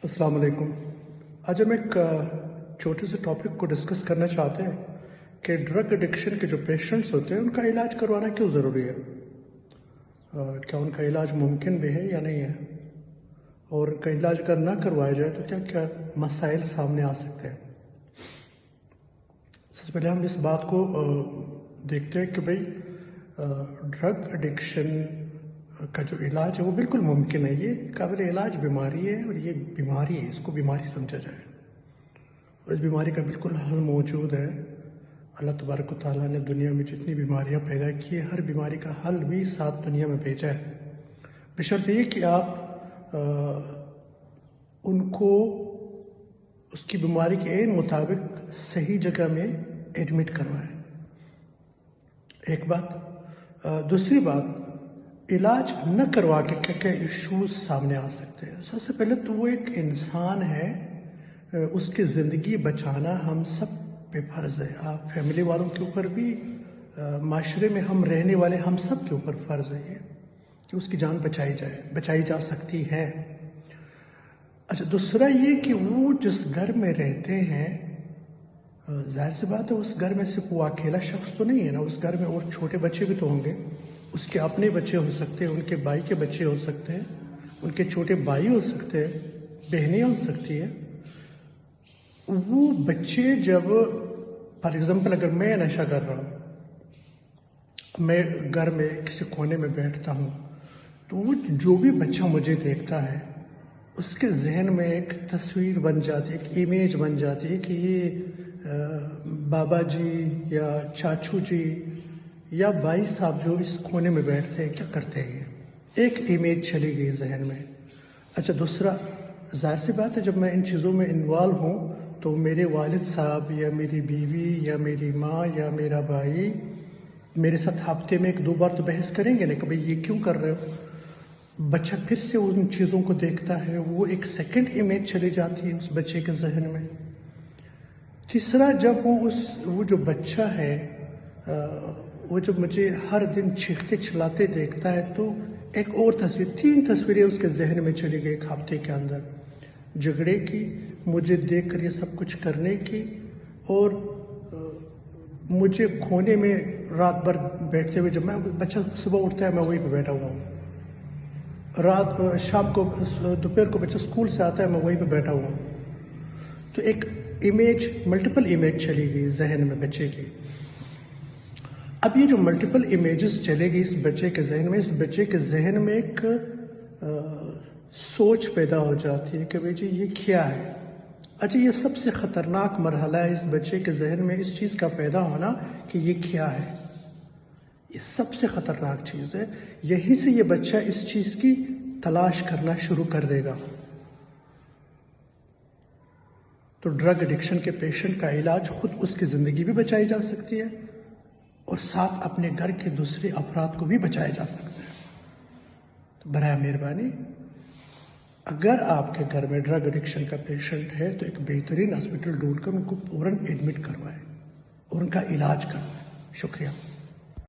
अस्सलाम वालेकुम। आज हम एक छोटे से टॉपिक को डिस्कस करना चाहते हैं कि ड्रग एडिक्शन के जो पेशेंट्स होते हैं उनका इलाज करवाना क्यों ज़रूरी है। क्या उनका इलाज मुमकिन भी है या नहीं है, और उनका इलाज अगर ना करवाया जाए तो क्या क्या मसाइल सामने आ सकते हैं। सबसे पहले हम इस बात को देखते हैं कि भाई ड्रग एडिक्शन का जो इलाज है वो बिल्कुल मुमकिन है। ये काबिल इलाज बीमारी है और ये बीमारी है, इसको बीमारी समझा जाए और इस बीमारी का बिल्कुल हल मौजूद है। अल्लाह तबारक व तआला ने दुनिया में जितनी बीमारियां पैदा की है हर बीमारी का हल भी साथ दुनिया में भेजा है, बशर्ते ये कि आप उनको उसकी बीमारी के एन मुताबिक सही जगह में एडमिट करवाएं। एक बात। दूसरी बात, इलाज न करवा के क्या क्या इश्यूज सामने आ सकते हैं। सबसे पहले तो वो एक इंसान है, उसकी ज़िंदगी बचाना हम सब पे फ़र्ज़ है। आप फैमिली वालों के ऊपर भी, माशरे में हम रहने वाले हम सब के ऊपर फ़र्ज़ है ये कि उसकी जान बचाई जा सकती है। अच्छा, दूसरा ये कि वो जिस घर में रहते हैं, जाहिर सी बात है उस घर में सिर्फ वो अकेला शख्स तो नहीं है ना, उस घर में और छोटे बच्चे भी तो होंगे। उसके अपने बच्चे हो सकते हैं, उनके भाई के बच्चे हो सकते हैं, उनके छोटे भाई हो सकते हैं, बहनें हो सकती है। वो बच्चे जब फॉर एग्ज़ाम्पल अगर मैं नशा कर रहा हूँ, मैं घर में किसी कोने में बैठता हूँ, तो वो जो भी बच्चा मुझे देखता है उसके जहन में एक तस्वीर बन जाती है, एक इमेज बन जाती है कि ये बाबा जी या चाचू जी या भाई साहब जो इस कोने में बैठते हैं क्या करते हैं, एक इमेज चली गई जहन में। अच्छा, दूसरा, जाहिर सी बात है जब मैं इन चीज़ों में इन्वॉल्व हूँ तो मेरे वालिद साहब या मेरी बीवी या मेरी माँ या मेरा भाई मेरे साथ हफ्ते में 1-2 बार तो बहस करेंगे ना कि भाई ये क्यों कर रहे हो। बच्चा फिर से उन चीज़ों को देखता है, वो एक सेकंड इमेज चली जाती है उस बच्चे के जहन में। तीसरा, जब वो जो बच्चा है वो जब मुझे हर दिन चीखते चिल्लाते देखता है तो एक और तस्वीर, 3 तस्वीरें उसके जहन में चली गई एक हफ्ते के अंदर। झगड़े की, मुझे देख कर ये सब कुछ करने की, और मुझे कोने में रात भर बैठते हुए, जब मैं बच्चा सुबह उठता है मैं वहीं पर बैठा हुआ हूँ, रात शाम को दोपहर को बच्चा स्कूल से आता है मैं वहीं पर बैठा हुआ हूँ। तो एक इमेज, मल्टीपल इमेज चली गई जहन में बच्चे की। अब ये जो मल्टीपल इमेजेस चले गई इस बच्चे के जहन में, इस बच्चे के जहन में एक सोच पैदा हो जाती है कि भाई जी ये क्या है। अच्छा, ये सबसे ख़तरनाक मरहला है इस बच्चे के जहन में इस चीज़ का पैदा होना कि ये क्या है। ये सबसे ख़तरनाक चीज़ है। यहीं से ये बच्चा इस चीज़ की तलाश करना शुरू कर देगा। तो ड्रग एडिक्शन के पेशेंट का इलाज खुद उसकी ज़िंदगी भी बचाई जा सकती है और साथ अपने घर के दूसरे अफराद को भी बचाया जा सकता है। तो बराए मेहरबानी, अगर आपके घर में ड्रग एडिक्शन का पेशेंट है तो एक बेहतरीन हॉस्पिटल ढूंढकर उनको फौरन एडमिट करवाएं और उनका इलाज करवाएं। शुक्रिया।